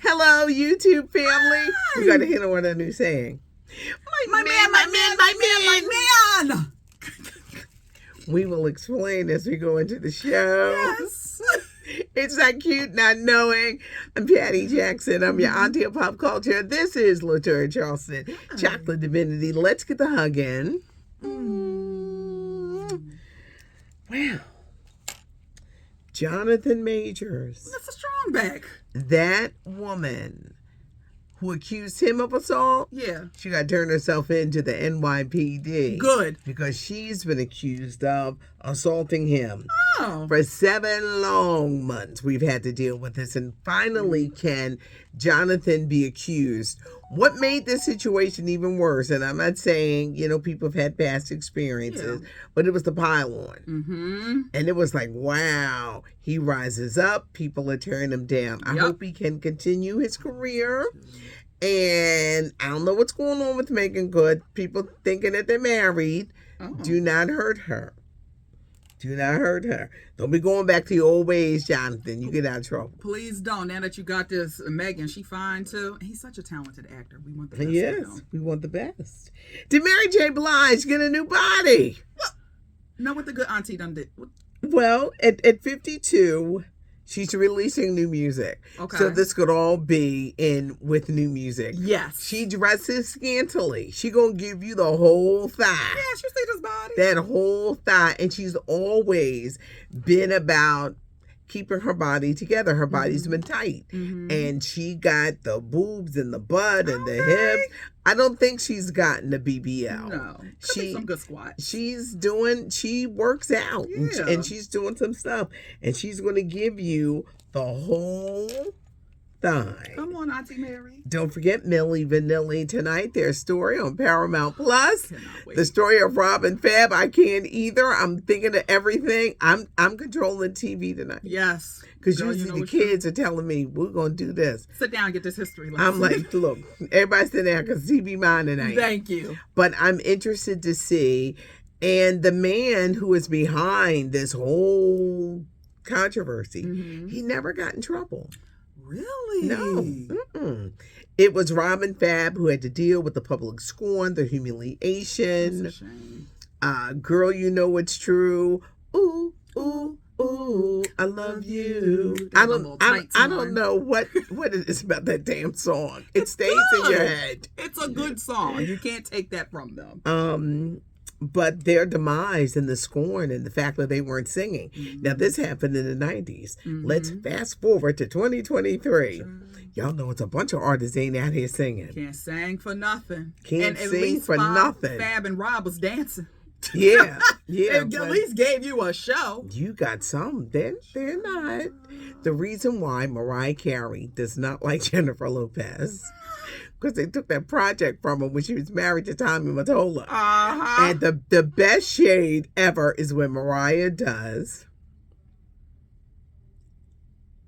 Hello, YouTube family. Hi. We got to hit on what a new saying. My man. We will explain as we go into the show. Yes. It's Not Cute Not Knowing. I'm Patty Jackson. I'm your auntie of pop culture. This is Latoya Charleston, Chocolate Divinity. Let's get the hug in. Wow. Jonathan Majors. That's a strong back. That woman who accused him of assault, Yeah. she got to turn herself into the NYPD. Good. Because she's been accused of assaulting him. Oh. For 7 long months, we've had to deal with this. And finally, can Jonathan be accused? What made this situation even worse? And I'm not saying, people have had past experiences, but it was the pile-on. Mm-hmm. And it was like, wow, he rises up. People are tearing him down. I hope he can continue his career. And I don't know what's going on with Megan Good. People thinking that they're married. Oh. Do not hurt her. Do not hurt her. Don't be going back to your old ways, Jonathan. You get out of trouble. Please don't. Now that you got this Megan, she fine too. He's such a talented actor. We want the best. Yes, we want the best. Did Mary J. Blige get a new body? Know what the good auntie done did? Well, at 52, she's releasing new music. Okay. So this could all be in with new music. Yes. She dresses scantily. She gonna give you the whole thigh. Yes, you see this body. That whole thigh. And she's always been about keeping her body together. Her body's been tight. Mm-hmm. And she got the boobs and the butt and the hips. I don't think she's gotten a BBL. No. Could be some good squats. She works out and she's doing some stuff. And she's going to give you the whole thigh. Come on, Auntie Mary. Don't forget Milli Vanilli tonight. Their story on Paramount Plus. Cannot wait. The story of Rob and Fab. I can't either. I'm thinking of everything. I'm controlling TV tonight. Yes. Because Girl, usually the kids are telling me, we're going to do this. Sit down and get this history lesson. I'm like, look, everybody sit down because TV mine tonight. Thank you. But I'm interested to see. And the man who is behind this whole controversy, he never got in trouble. Really? No. Mm-mm. It was Rob and Fab who had to deal with the public scorn, the humiliation. That's a shame. Girl, you know it's true. Ooh, ooh, ooh, I love you. I don't know what it is about that damn song. It stays in your head. It's a good song. You can't take that from them. But their demise and the scorn and the fact that they weren't singing. Now, this happened in the 90s. Let's fast forward to 2023. Y'all know it's a bunch of artists ain't out here singing. Can't sing for nothing. Can't and at sing least for nothing. Fab and Rob was dancing. Yeah. They at least gave you a show. You got some. They're not. The reason why Mariah Carey does not like Jennifer Lopez, because they took that project from her when she was married to Tommy Mottola. And the best shade ever is when Mariah does.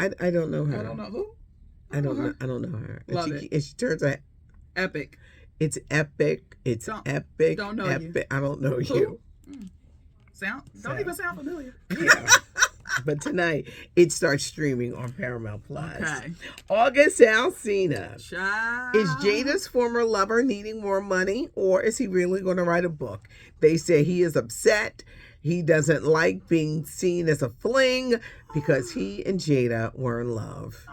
I don't know her. I don't know who. I don't know her. Love it. And she turns out epic. It's epic. It's epic. Don't know epic. you. I don't know you. Don't even sound familiar. Yeah. But tonight, it starts streaming on Paramount Plus. Okay. August Alsina. Child. Is Jada's former lover needing more money, or is he really going to write a book? They say he is upset. He doesn't like being seen as a fling because he and Jada were in love.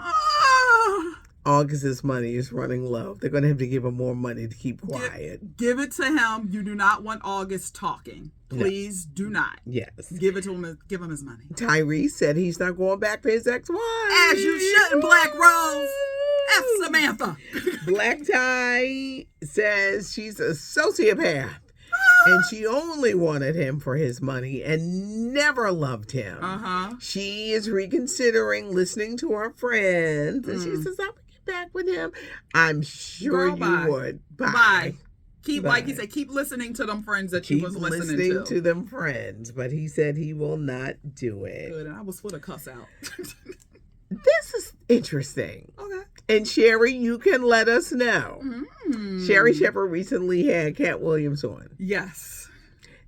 August's money is running low. They're going to have to give him more money to keep quiet. Give it to him. You do not want August talking. Please do not. Yes. Give it to him. Give him his money. Tyrese said he's not going back to his ex-wife. As you shouldn't, Black Rose. F. Samantha. Black Ty says she's a sociopath. And she only wanted him for his money and never loved him. She is reconsidering listening to her friends. And she says, I would get back with him. I'm sure you would. Bye. Keep, like he said, keep listening to them friends that you was listening to. Listening to them friends. But he said he will not do it. Good. And I was for the cuss out. This is interesting. Okay. And Sherri, you can let us know. Sherri Shephard recently had Katt Williams on. Yes.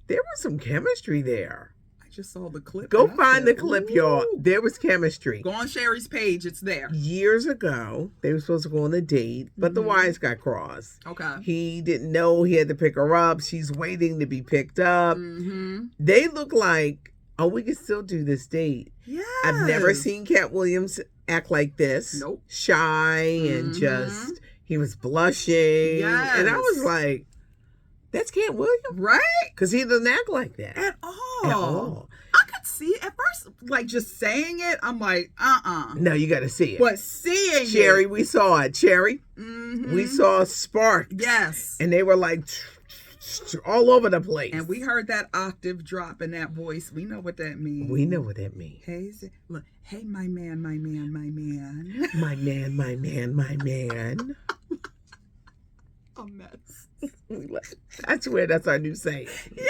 There was some chemistry there. just saw the clip. Go find the clip, y'all. There was chemistry. Go on Sherri's page. It's there. Years ago, they were supposed to go on a date, but the wires got crossed. Okay. He didn't know he had to pick her up. She's waiting to be picked up. They look like, oh, we can still do this date. Yes. I've never seen Katt Williams act like this. Nope. Shy and just, he was blushing. Yes. And I was like, that's Katt Williams? Right? Because he doesn't act like that. At all. At all. I could see it. At first, like, just saying it, I'm like, No, you got to see it. But seeing Sherri, it. we saw it. Sherri, we saw sparks. Yes. And they were like all over the place. And we heard that octave drop in that voice. We know what that means. We know what that means. Hey, look, hey, my man, my man, my man. My man, my man, my man. A mess. I swear that's our new saying. Yeah.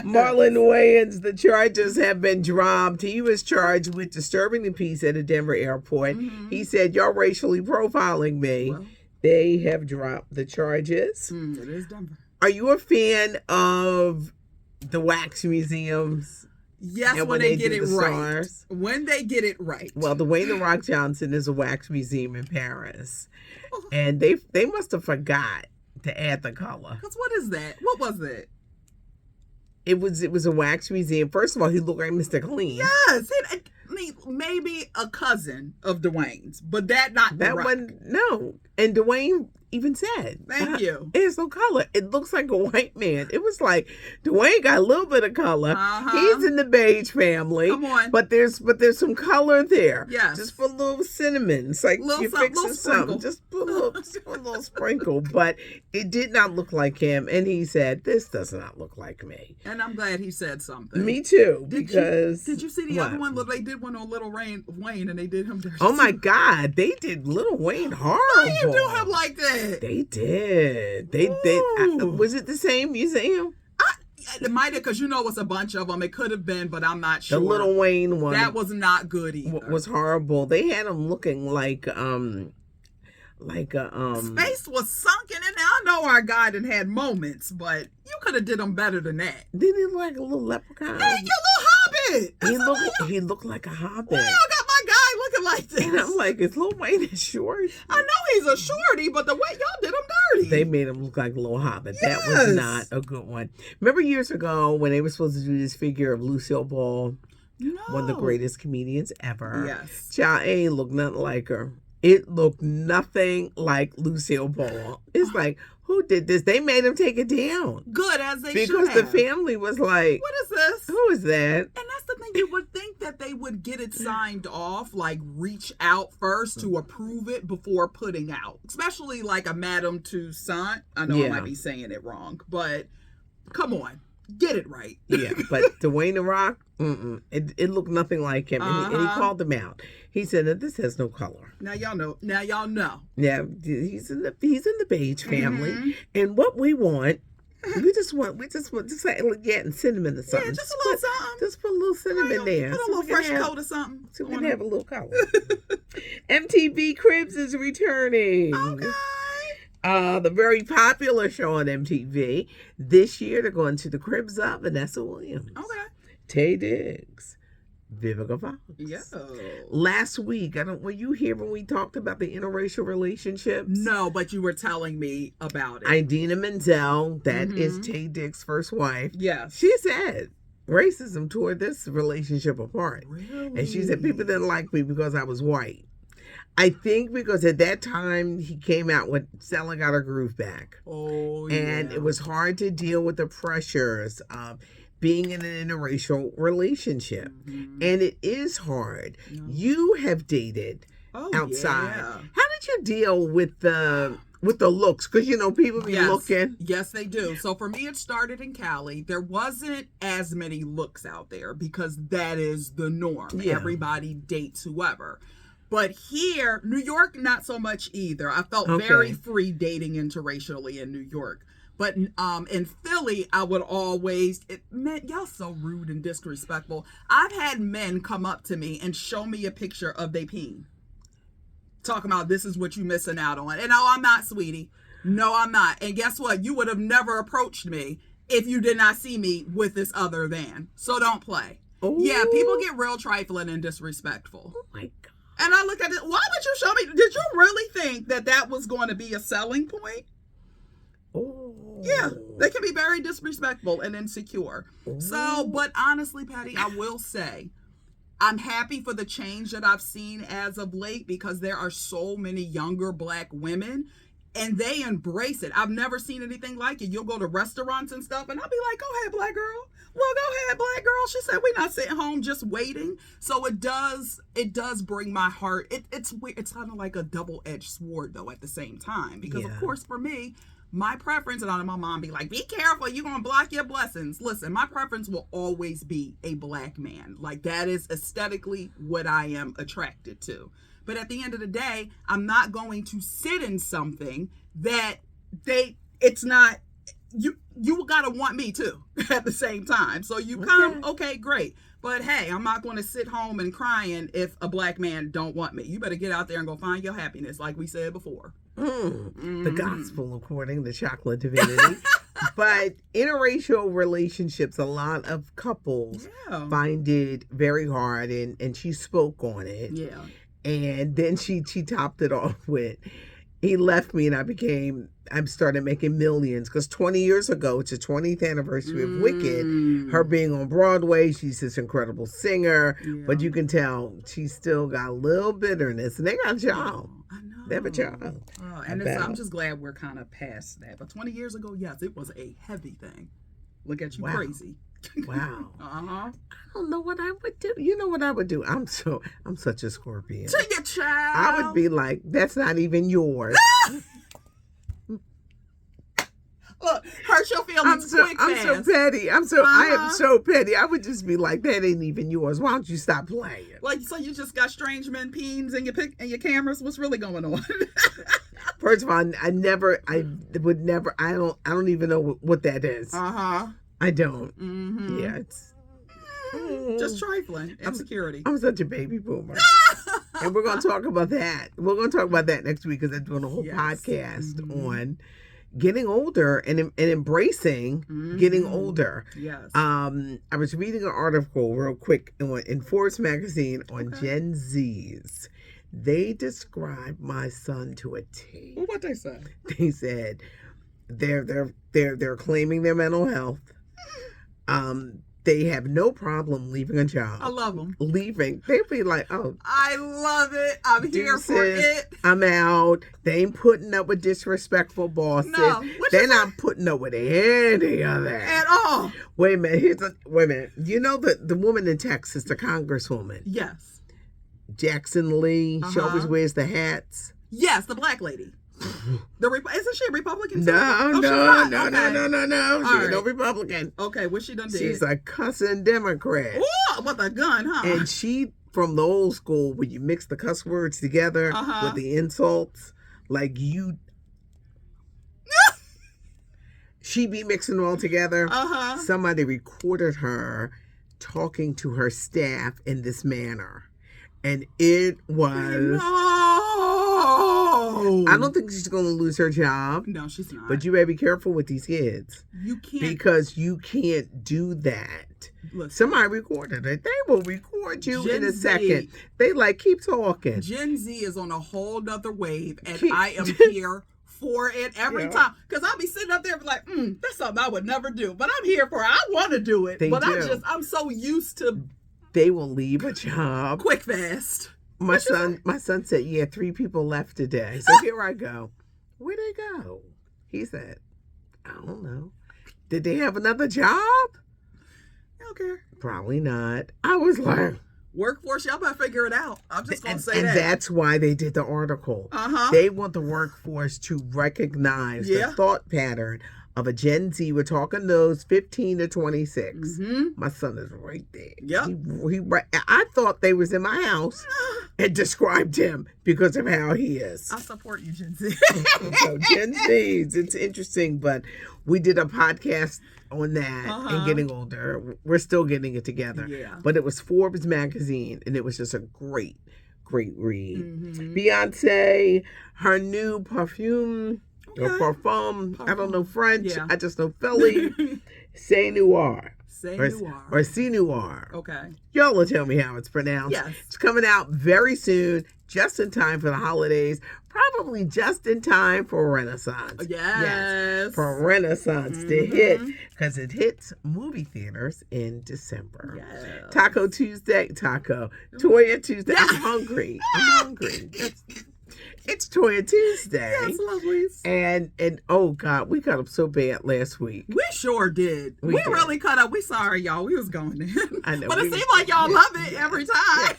Marlon Wayans, the charges have been dropped. He was charged with disturbing the peace at a Denver airport. He said, y'all racially profiling me. Well, they have dropped the charges. it is Denver. Are you a fan of the wax museums? Yes, and when they get do it the right. stars? When they get it right. Well, the Dwayne "The Rock" Johnson is a wax museum in Paris. And they must have forgot to add the color. Because what is that? What was it? It was a wax museum. First of all, he looked like Mr. Clean. Yes. I mean, maybe a cousin of Dwayne's, but that not That The Rock. one, no. And Dwayne even said, Thank you. It has no color. It looks like a white man. It was like, Dwayne got a little bit of color. He's in the beige family. Come on. But there's some color there. Yes. Just for a little cinnamon. It's like Little you're something, fixing little something. sprinkle. Just put a little sprinkle. But it did not look like him. And he said, this does not look like me. And I'm glad he said something. Me too. Did you see the other one? They did one on Little Wayne, and they did him dirty. Oh my God. They did Little Wayne horrible. Why you do him like that? They did. Was it the same museum? It might have, because you know it's a bunch of them. It could have been, but I'm not sure. The Little Wayne one. That was not good either. Was horrible. They had him looking like a Space was sunken in there. I know our guy done had moments, but you could have did him better than that. Did he look like a little leprechaun? Hey, you little hobbit. He looked like a hobbit. Why y'all got my guy looking like this? And I'm like, is Lil Wayne is short? I know he's a shorty, but the way y'all did him dirty. They made him look like a little hobbit. Yes. That was not a good one. Remember years ago when they were supposed to do this figure of Lucille Ball? No. One of the greatest comedians ever. Yes. Child ain't look nothing like her. It looked nothing like Lucille Ball. It's like, who did this? They made him take it down. Good, as they should Because the have. family was like, What is this? who is that? And that's the thing. You would think that they would get it signed off, like reach out first to approve it before putting out. Especially like a Madame Toussaint. I know I might be saying it wrong, but come on. Get it right. Yeah, but Dwayne "The Rock", it looked nothing like him. And he called him out. He said that this has no color. Now y'all know. Now y'all know. Yeah, he's in the beige family. And what we want, we just want just like getting cinnamon or something. Yeah, just a little something. Just put a little cinnamon there. Put a little fresh coat or something. So we can have a little color. MTV Cribs is returning. Okay. The very popular show on MTV. This year they're going to the Cribs of Vanessa Williams. Okay. Tay Diggs. Vivica Fox. Yeah. Last week, were you here when we talked about the interracial relationships? No, but you were telling me about it. Idina Menzel, that is Tay Diggs' first wife. Yes. She said racism tore this relationship apart. Really? And she said people didn't like me because I was white. I think because at that time he came out with Stella Got Her Groove Back. Oh, yeah. And it was hard to deal with the pressures of being in an interracial relationship. And it is hard. Yeah. You have dated outside. Yeah. How did you deal with the looks? Because, people be looking. Yes, they do. So for me, it started in Cali. There wasn't as many looks out there because that is the norm. Yeah. Everybody dates whoever. But here, New York, not so much either. I felt very free dating interracially in New York. But in Philly, I would always, y'all so rude and disrespectful. I've had men come up to me and show me a picture of their peen. Talking about this is what you missing out on. And no, I'm not, sweetie. No, I'm not. And guess what? You would have never approached me if you did not see me with this other than. So don't play. Ooh. Yeah, people get real trifling and disrespectful. Oh my God. And I look at it, why would you show me? Did you really think that was going to be a selling point? Oh. Yeah, they can be very disrespectful and insecure. Ooh. So, but honestly, Patty, I will say, I'm happy for the change that I've seen as of late because there are so many younger Black women and they embrace it. I've never seen anything like it. You'll go to restaurants and stuff and I'll be like, go ahead, Black girl. Well, go ahead, Black girl. She said we're not sitting home just waiting. So it does bring my heart. It's weird. It's kind of like a double-edged sword though at the same time. Because of course for me, my preference, and I know my mom be like, be careful, you're going to block your blessings. Listen, my preference will always be a Black man. Like that is aesthetically what I am attracted to. But at the end of the day, I'm not going to sit in something that it's not, you got to want me too at the same time. So you come, okay, great. But hey, I'm not going to sit home and crying if a Black man don't want me. You better get out there and go find your happiness like we said before. The gospel according to Chocolate Divinity. But interracial relationships, a lot of couples find it very hard, and she spoke on it. Yeah. And then she topped it off with, he left me and I started making millions. Because 20 years ago, it's the 20th anniversary of Wicked, her being on Broadway, she's this incredible singer, but you can tell she's still got a little bitterness. And they got a child. I know. They have a child. Oh, and I'm just glad we're kind of past that. But 20 years ago, yes, it was a heavy thing. Look at you, crazy. Wow. I don't know what I would do. You know what I would do? I'm such a Scorpion. To your child. I would be like, that's not even yours. Look, hurt your feelings quick, I'm so petty. I am so petty. I would just be like, that ain't even yours. Why don't you stop playing? Like, so you just got strange men peens in your cameras? What's really going on? First of all, I would never. I don't even know what that is. I don't. Mm-hmm. Yeah, it's just trifling insecurity. I'm such a baby boomer. And we're going to talk about that. We're going to talk about that next week because they're doing a whole podcast on getting older and embracing getting older. Yes. I was reading an article real quick in Forbes magazine on Gen Zs. They described my son to a T. Well, what they say? They said they're claiming their mental health. They have no problem leaving a job. I love them. Leaving. They'd be like, oh. I love it. I'm here for it. I'm out. They ain't putting up with disrespectful bosses. No. They're not putting up with any of that. At all. Wait a minute. You know the woman in Texas, the congresswoman? Yes. Jackson Lee. She always wears the hats. Yes, the Black lady. Isn't she a Republican? No. She's no Republican. Okay, what she done did? She's a cussing Democrat. Ooh, with a gun, huh? And she from the old school where you mix the cuss words together with the insults. Like you... she be mixing them all together. Somebody recorded her talking to her staff in this manner. And it was... I don't think she's going to lose her job. No, she's not. But you better be careful with these kids. You can't. Because you can't do that. Listen, somebody recorded it. They will record you in a second. They keep talking. Gen Z is on a whole nother wave, and I am here for it every time. Because I'll be sitting up there and be like, that's something I would never do. But I'm here for it. I want to do it. I'm so used to... They will leave a job. Quick, fast. My son said, 3 people left today. So here I go. Where'd they go? He said, I don't know. Did they have another job? I don't care. Probably not. I was like... Workforce, y'all better figure it out. I'm just going to say that. And that's why they did the article. They want the workforce to recognize the thought pattern of a Gen Z. We're talking those 15 to 26. My son is right there. Yep. I thought they was in my house and described him because of how he is. I support you, Gen Z. So Gen Zs, it's interesting, but we did a podcast on that and getting older. We're still getting it together. Yeah. But it was Forbes magazine, and it was just a great read. Beyonce, her new perfume. Or parfum, I don't know French. I just know Philly. C'est Noir. C'est or, Noir. Or C'est Noir. Okay. Y'all will tell me how it's pronounced. Yes. It's coming out very soon, just in time for the holidays. Probably just in time for Renaissance. Yes. For Renaissance to hit, because it hits movie theaters in December. Yes. Taco Tuesday. Toya Tuesday. I'm hungry. It's Toya Tuesday. Yes, lovelies. And oh God, we cut up so bad last week. We sure did. We did. really cut up. We sorry, y'all. We was going in. I know. But it seemed like y'all love it every time.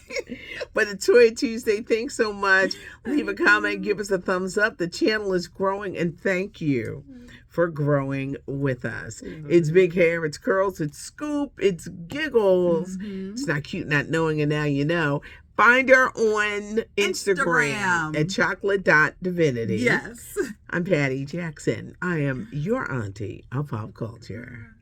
But it's Toya Tuesday. Thanks so much. Leave a comment. Give us a thumbs up. The channel is growing, and thank you for growing with us. It's big hair, it's curls, it's scoop, it's giggles. It's not cute not knowing, and now you know. Find her on Instagram at chocolate.divinity. Yes. I'm Patty Jackson. I am your auntie of pop culture.